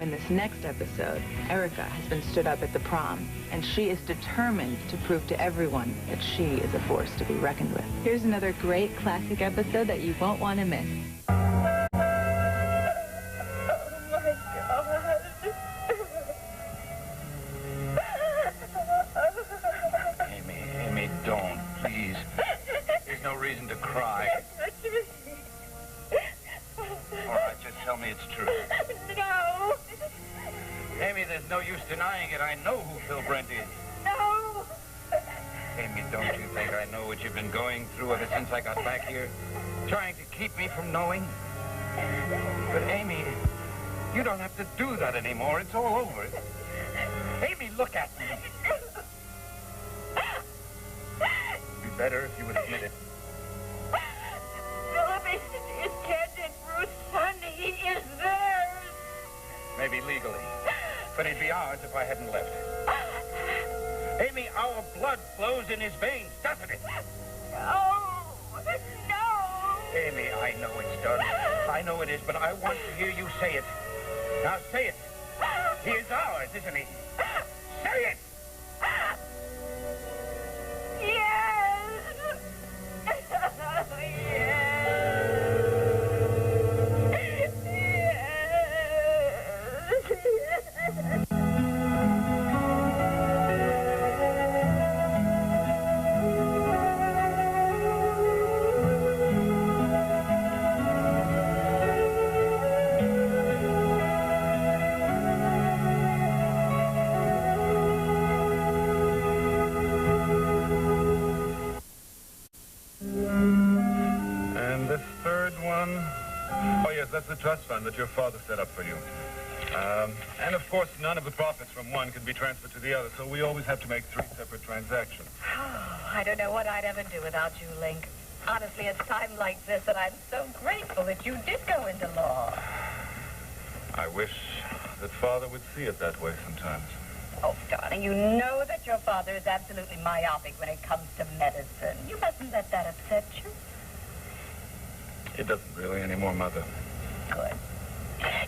In this next episode, Erica has been stood up at the prom, and she is determined to prove to everyone that she is a force to be reckoned with. Here's another great classic episode that you won't want to miss. Amy, don't, please. There's no reason to cry. All right, just tell me it's true. No. Amy, there's no use denying it. I know who Phil Brent is. No. Amy, don't you think I know what you've been going through ever since I got back here? Trying to keep me from knowing? But Amy, you don't have to do that anymore. It's all over. Amy, look at me. It'd be better if you would admit it. Philip is Ted and Bruce's son. He is theirs. Maybe legally. But he'd be ours if I hadn't left. Amy, our blood flows in his veins, doesn't it? No. No. Amy, I know it's done. I know it is, but I want to hear you say it. Now say it. He is ours, isn't he? Say it! Yes. And this third one, oh yes, that's the trust fund that your father set up for you. And of course, none of the profits from one can be transferred to the other, so we always have to make 3 separate transactions. Oh, I don't know what I'd ever do without you, Link. Honestly, it's times like this that I'm so grateful that you did go into law. I wish that father would see it that way sometimes. Oh, darling, you know that your father is absolutely myopic when it comes to medicine. You mustn't let that upset you. It doesn't really anymore, Mother. Good.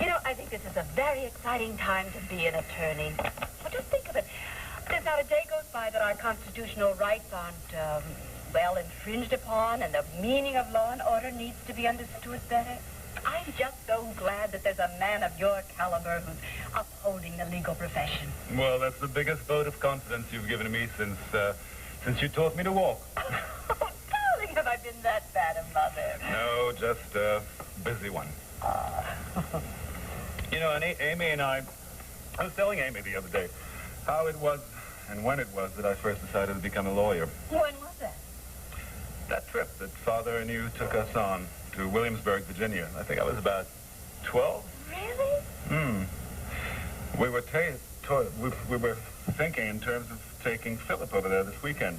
You know, I think this is a very exciting time to be an attorney. Well, just think of it. There's not a day goes by that our constitutional rights aren't, well, infringed upon, and the meaning of law and order needs to be understood better. I'm just so glad that there's a man of your caliber who's upholding the legal profession. Well, that's the biggest vote of confidence you've given me since you taught me to walk. Oh, darling, have I been that bad a mother? No, just a busy one. You know, and Amy and I was telling Amy the other day how it was and when it was that I first decided to become a lawyer. When was that? That trip that Father and you took us on to Williamsburg, Virginia. I think I was about 12. Really? We were thinking in terms of taking Philip over there this weekend.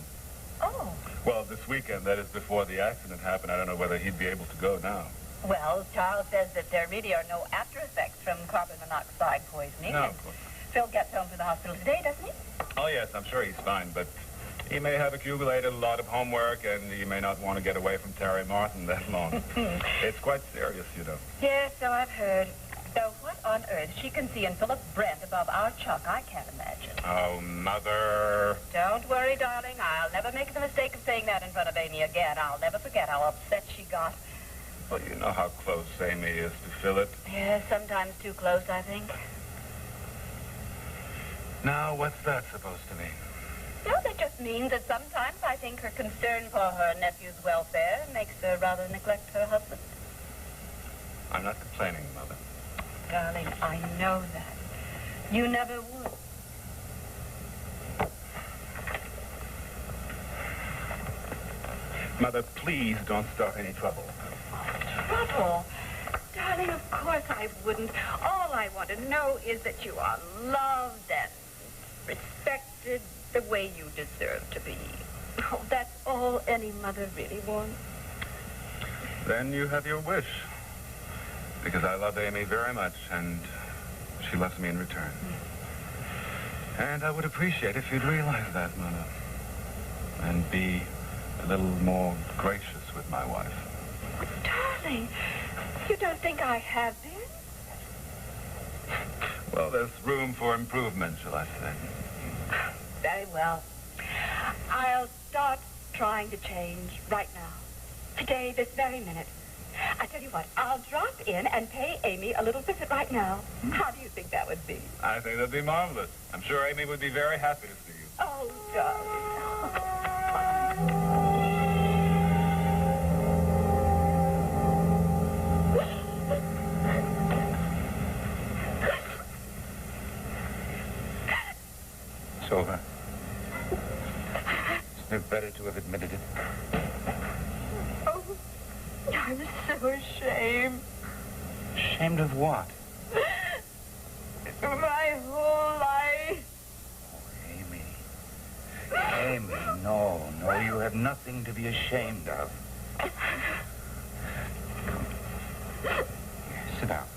Oh. Well, this weekend, that is before the accident happened. I don't know whether he'd be able to go now. Well, Charles says that there really are no after effects from carbon monoxide poisoning. No, And of course. Phil gets home from the hospital today, doesn't he? Oh, yes, I'm sure he's fine, but he may have accumulated a lot of homework, and he may not want to get away from Terry Martin that long. It's quite serious, you know. Yes, so I've heard. Though what on earth she can see in Philip Brent above our Chuck, I can't imagine. Oh, Mother. Don't worry, darling. I'll never make the mistake of saying that in front of Amy again. I'll never forget how upset she got. Well, you know how close Amy is to Philip. Yes, sometimes too close, I think. Now, what's that supposed to mean? No, that just means that sometimes I think her concern for her nephew's welfare makes her rather neglect her husband. I'm not complaining, Mother. Darling, I know that. You never would. Mother, please don't start any trouble. Trouble? Darling, of course I wouldn't. All I want to know is that you are loved and respected the way you deserve to be. Oh, that's all any mother really wants. Then you have your wish. Because I love Amy very much, and she loves me in return. And I would appreciate if you'd realize that, Mother. And be a little more gracious with my wife. Darling, you don't think I have been? Well, there's room for improvement, shall I say. Very well. I'll start trying to change right now. Today, this very minute. I tell you what, I'll drop in and pay Amy a little visit right now. How do you think that would be? I think that'd be marvelous. I'm sure Amy would be very happy to see you. Oh, darling. It's over. Isn't it better to have admitted it? Oh, I'm so ashamed. Ashamed of what? My whole life. Oh, Amy. Amy, no, you have nothing to be ashamed of. Come. Sit down.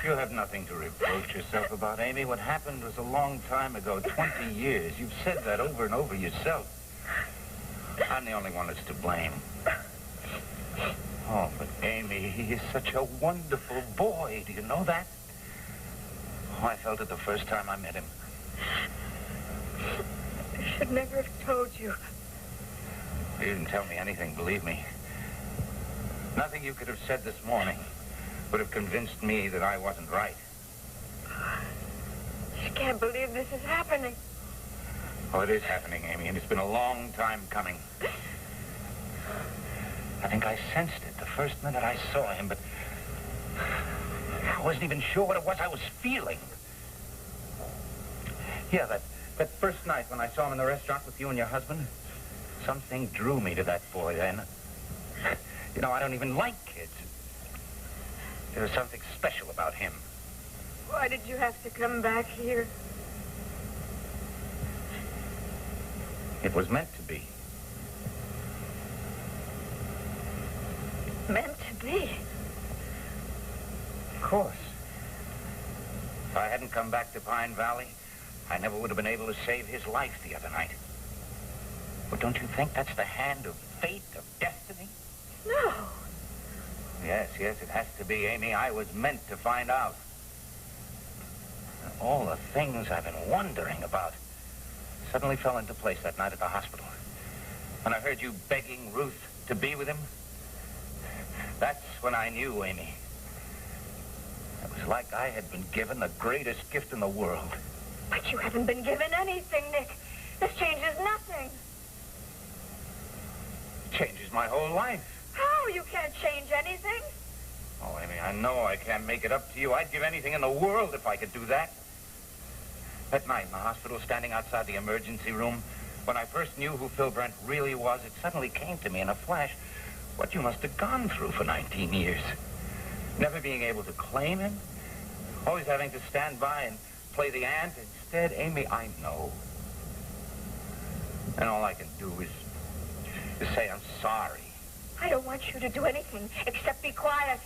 You have nothing to reproach yourself about, Amy. What happened was a long time ago, 20 years. You've said that over and over yourself. I'm the only one that's to blame. Oh, but Amy, he is such a wonderful boy. Do you know that? Oh, I felt it the first time I met him. I should never have told you. You didn't tell me anything, believe me. Nothing you could have said this morning would have convinced me that I wasn't right. I can't believe this is happening. Oh, it is happening, Amy, and it's been a long time coming. I think I sensed it the first minute I saw him, but I wasn't even sure what it was I was feeling. Yeah, that first night when I saw him in the restaurant with you and your husband, something drew me to that boy then. You know, I don't even like kids. There was something special about him. Why did you have to come back here? It was meant to be. Meant to be? Of course. If I hadn't come back to Pine Valley, I never would have been able to save his life the other night. But don't you think that's the hand of fate, of destiny? No. Yes, it has to be, Amy. I was meant to find out. And all the things I've been wondering about suddenly fell into place that night at the hospital. When I heard you begging Ruth to be with him, that's when I knew, Amy. It was like I had been given the greatest gift in the world. But you haven't been given anything, Nick. This changes nothing. It changes my whole life. How? You can't change anything. Oh, Amy, I know I can't make it up to you. I'd give anything in the world if I could do that. That night in the hospital, standing outside the emergency room, when I first knew who Phil Brent really was, it suddenly came to me in a flash what you must have gone through for 19 years. Never being able to claim him, always having to stand by and play the aunt. Instead, Amy, I know. And all I can do is say I'm sorry. I don't want you to do anything except be quiet.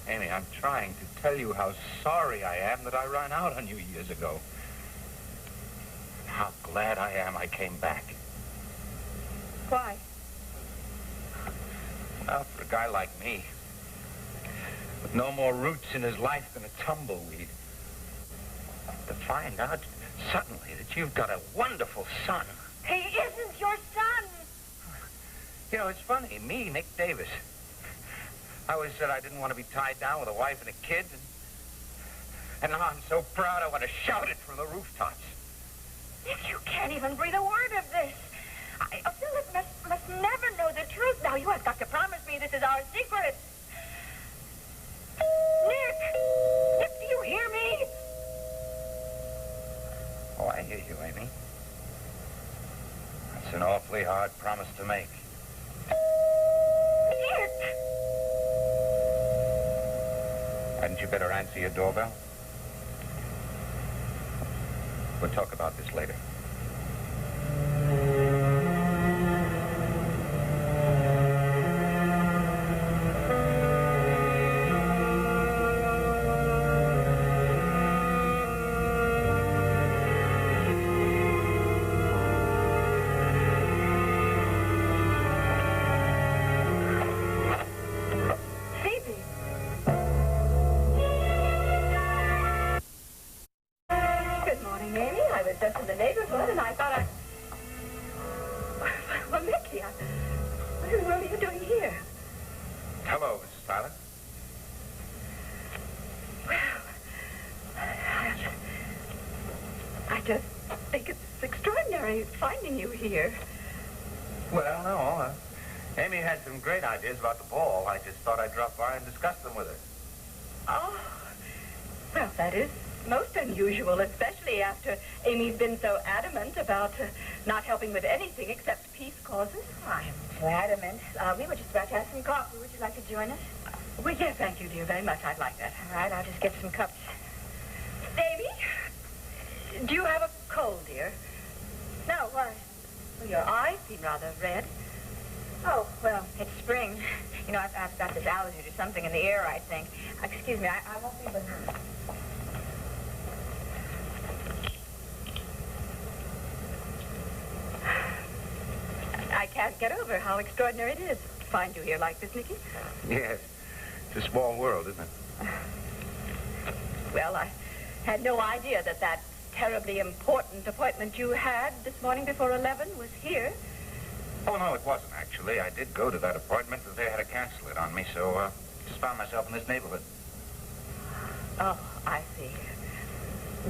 Amy, I'm trying to tell you how sorry I am that I ran out on you years ago. How glad I am I came back. Why? Well, for a guy like me, with no more roots in his life than a tumbleweed, to find out suddenly that you've got a wonderful son. He isn't your son. You know, it's funny. Me, Nick Davis, I always said I didn't want to be tied down with a wife and a kid. And now I'm so proud I want to shout it from the rooftops. Nick, you can't even breathe a word of this. Philip must never know the truth. Now, you have got to promise me this is our secret. Nick! Nick, do you hear me? Oh, I hear you, Amy. That's an awfully hard promise to make. Nick! Hadn't you better answer your doorbell? We'll talk about this later. here. Well, no. Amy had some great ideas about the ball. I just thought I'd drop by and discuss them with her. Oh, well, that is most unusual, especially after Amy's been so adamant about not helping with anything except peace causes. I am so adamant. We were just about to have some coffee. Would you like to join us? Well, yes, thank you, dear, very much. I'd like that. All right, I'll just get some cups. Amy, do you have a cold, dear? No, why? Well, your eyes seem rather red. Oh, well, it's spring. You know, I've got this allergy to something in the air, I think. Excuse me, I won't be with her. I can't get over how extraordinary it is to find you here like this, Nicky. Yes. It's a small world, isn't it? Well, I had no idea that terribly important appointment you had this morning before 11 was here. Oh, no, it wasn't, actually. I did go to that appointment, but they had to cancel it on me, so just found myself in this neighborhood. Oh, I see.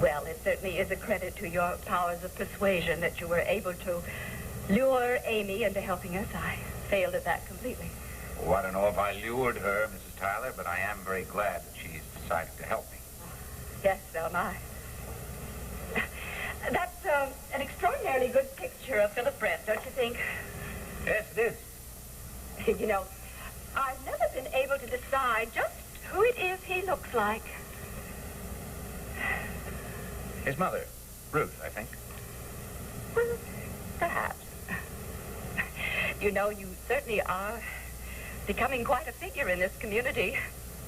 Well, it certainly is a credit to your powers of persuasion that you were able to lure Amy into helping us. I failed at that completely. Oh, I don't know if I lured her, Mrs. Tyler, but I am very glad that she's decided to help me. Yes, so am I. That's an extraordinarily good picture of Philip Brent, don't you think? Yes, it is. You know, I've never been able to decide just who it is he looks like. His mother, Ruth, I think. Well, perhaps. You know, you certainly are becoming quite a figure in this community.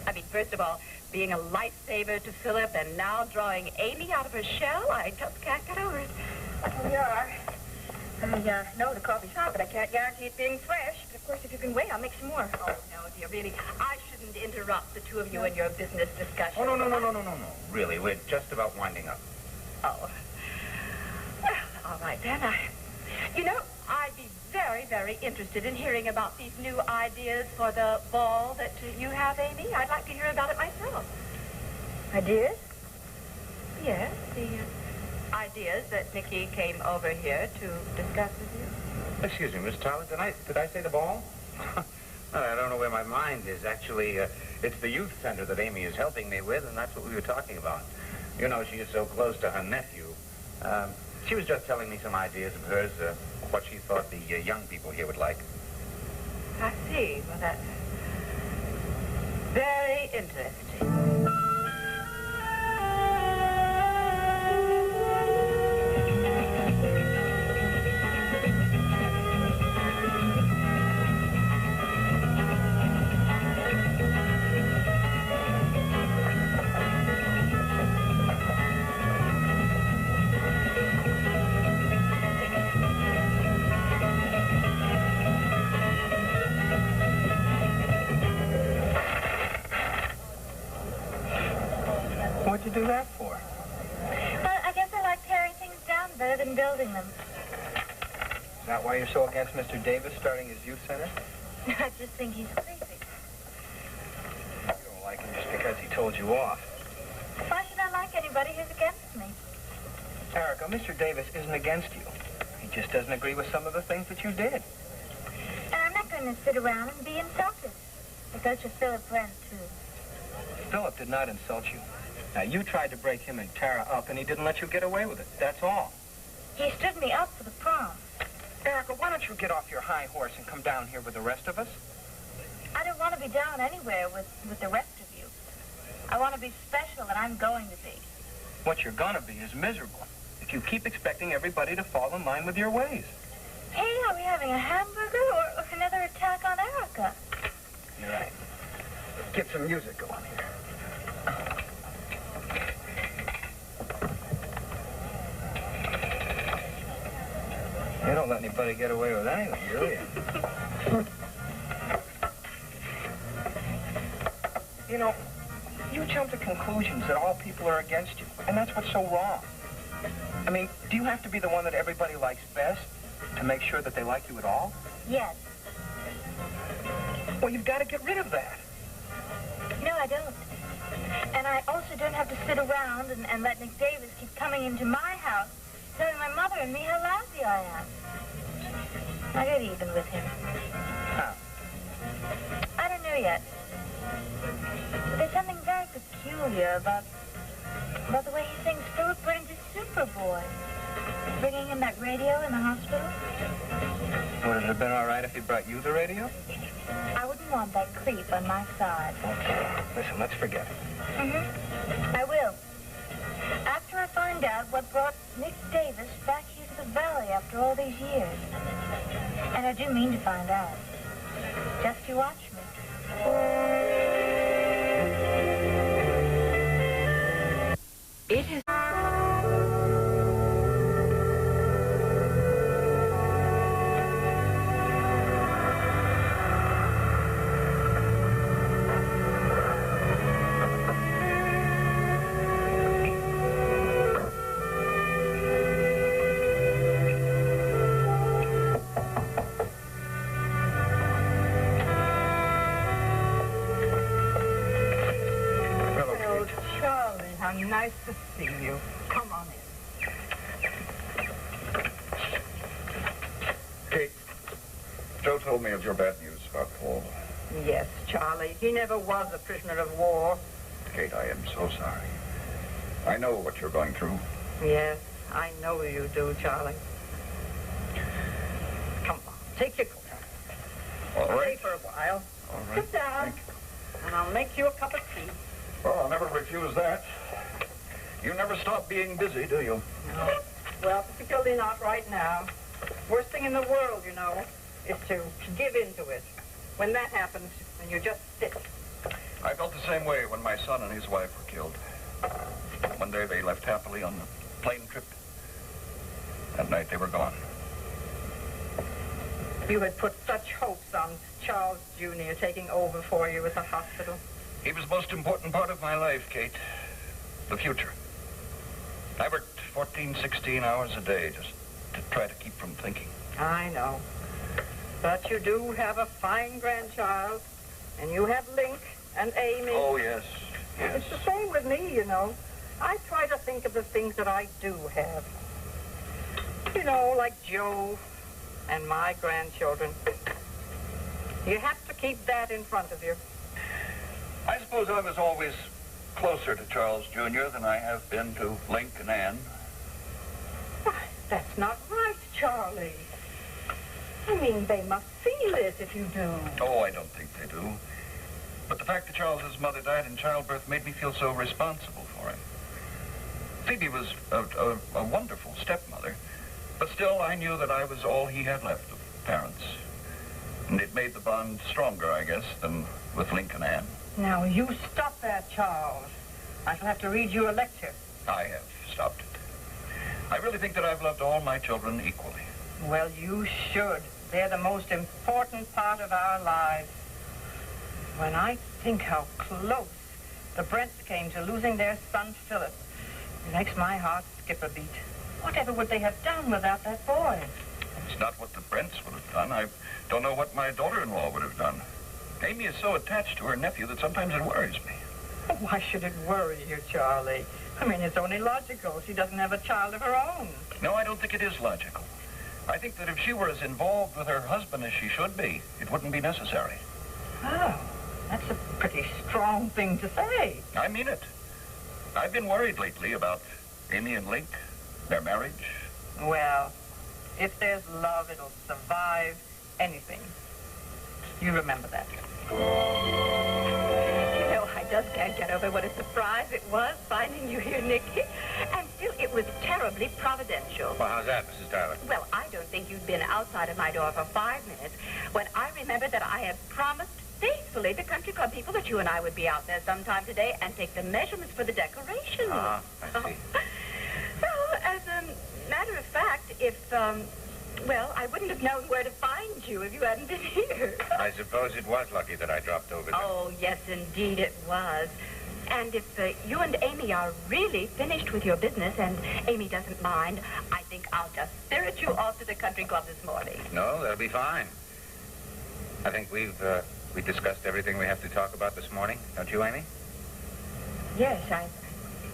I mean, first of all, being a lifesaver to Philip and now drawing Amy out of her shell, I just can't get over it. Here you are. I know the coffee's hot, but I can't guarantee it being fresh. But, of course, if you can wait, I'll make some more. Oh, no, dear, really. I shouldn't interrupt the two of you in your business discussion. Oh, no. Really, we're just about winding up. Oh. Well, all right, then. You know, I'd be very, very interested in hearing about these new ideas for the ball that you have, Amy. I'd like to hear about it myself. Ideas? Yes, the ideas that Nicky came over here to discuss with you. Excuse me, Miss Tyler, did I say the ball? I don't know where my mind is. Actually, it's the youth center that Amy is helping me with, and that's what we were talking about. You know, she is so close to her nephew. She was just telling me some ideas of hers, what she thought the young people here would like. I see. Well, that's very interesting. What'd you do that for? Well, I guess I like tearing things down better than building them. Is that why you're so against Mr. Davis starting his youth center? I just think he's crazy. You don't like him just because he told you off. Why should I like anybody who's against me? Erica, Mr. Davis isn't against you. He just doesn't agree with some of the things that you did. And I'm not going to sit around and be insulted. It goes for Philip Brent, too. Philip did not insult you. Now, you tried to break him and Tara up, and he didn't let you get away with it. That's all. He stood me up for the prom. Erica, why don't you get off your high horse and come down here with the rest of us? I don't want to be down anywhere with the rest of you. I want to be special, and I'm going to be. What you're gonna be is miserable if you keep expecting everybody to fall in line with your ways. Hey, are we having a hamburger or another attack on Erica? You're right. Get some music going here. You don't let anybody get away with anything, do you? You know, you jump to conclusions that all people are against you, and that's what's so wrong. I mean, do you have to be the one that everybody likes best to make sure that they like you at all? Yes. Well, you've got to get rid of that. No, I don't. And I also don't have to sit around and let Nick Davis keep coming into my house telling my mother and me how lousy I am. I get even with him. How? I don't know yet. There's something very peculiar about the way he thinks Philip put into Superboy. Bringing him that radio in the hospital. Would it have been all right if he brought you the radio? I wouldn't want that creep on my side. Okay. Listen, let's forget it. Mm-hmm. I will. After I find out what brought Nick Davis back here to the valley after all these years. And I do mean to find out. Just you watch me. It has... Nice to see you. Come on in. Kate, Joe told me of your bad news about Paul. Yes, Charlie. He never was a prisoner of war. Kate, I am so sorry. I know what you're going through. Yes, I know you do, Charlie. Come on, take your coat off. All right. Stay for a while. All right. Sit down, Thank you. and I'll make you a cup of tea. Well, I'll never refuse that. You never stop being busy, do you? No. Well, particularly not right now. Worst thing in the world, you know, is to give in to it. When that happens, then you just sit. I felt the same way when my son and his wife were killed. One day they left happily on a plane trip. That night they were gone. You had put such hopes on Charles Jr. taking over for you at the hospital. He was the most important part of my life, Kate. The future. I worked 14, 16 hours a day just to try to keep from thinking. I know. But you do have a fine grandchild, and you have Link and Amy. Oh, yes, yes. It's the same with me, you know. I try to think of the things that I do have. You know, like Joe and my grandchildren. You have to keep that in front of you. I suppose I was always closer to Charles Jr. than I have been to Link and Anne. Why, that's not right, Charlie. I mean, they must feel it if you do. Oh, I don't think they do. But the fact that Charles's mother died in childbirth made me feel so responsible for him. Phoebe was a wonderful stepmother, but still I knew that I was all he had left of parents. And it made the bond stronger, I guess, than with Link and Anne. Now, you stop that, Charles. I shall have to read you a lecture. I have stopped it. I really think that I've loved all my children equally. Well, you should. They're the most important part of our lives. When I think how close the Brents came to losing their son, Philip, it makes my heart skip a beat. Whatever would they have done without that boy? It's not what the Brents would have done. I don't know what my daughter-in-law would have done. Amy is so attached to her nephew that sometimes it worries me. Why should it worry you, Charlie? I mean, it's only logical. She doesn't have a child of her own. No, I don't think it is logical. I think that if she were as involved with her husband as she should be, it wouldn't be necessary. Oh, that's a pretty strong thing to say. I mean it. I've been worried lately about Amy and Link, their marriage. Well, if there's love, it'll survive anything. You remember that. You know, I just can't get over what a surprise it was finding you here, Nicky. And still, it was terribly providential. Well, how's that, Mrs. Tyler? Well, I don't think you'd been outside of my door for 5 minutes when I remembered that I had promised faithfully the country club people that you and I would be out there sometime today and take the measurements for the decorations. Ah, I see. Well, as a matter of fact, if, well, I wouldn't have known where to find you if you hadn't been here. I suppose it was lucky that I dropped over there. Oh, yes, indeed it was. And if you and Amy are really finished with your business and Amy doesn't mind, I think I'll just spirit you off to the country club this morning. No, that'll be fine. I think we discussed everything we have to talk about this morning. Don't you, Amy? Yes, I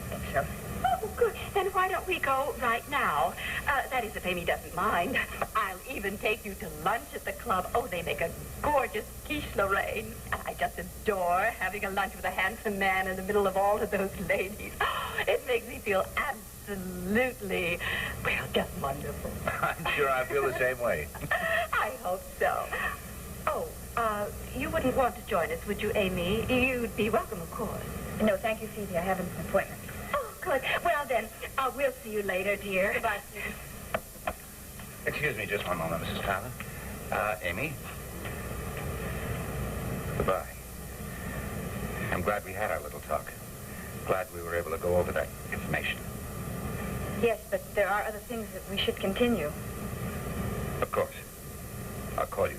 think so. Oh, good. Then why don't we go right now? That is, if Amy doesn't mind. I'll even take you to lunch at the club. Oh, they make a gorgeous quiche Lorraine. And I just adore having a lunch with a handsome man in the middle of all of those ladies. Oh, it makes me feel absolutely, well, just wonderful. I'm sure I feel the same way. I hope so. Oh, you wouldn't want to join us, would you, Amy? You'd be welcome, of course. No, thank you, Phoebe. I have an appointment. Oh, good. Well, then, we'll see you later, dear. Goodbye, Phoebe. Excuse me just one moment, Mrs. Tyler. Amy? Goodbye. I'm glad we had our little talk. Glad we were able to go over that information. Yes, but there are other things that we should continue. Of course. I'll call you.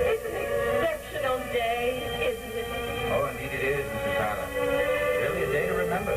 It's an exceptional day, isn't it? Oh, indeed it is, Mrs. Tyler. Really a day to remember.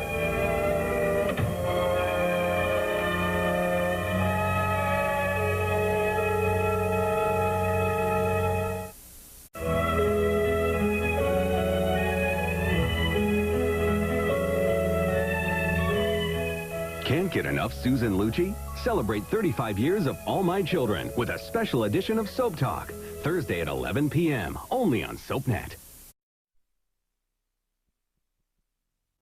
Can't get enough Susan Lucci? Celebrate 35 years of All My Children with a special edition of Soap Talk. Thursday at 11 p.m. only on SoapNet.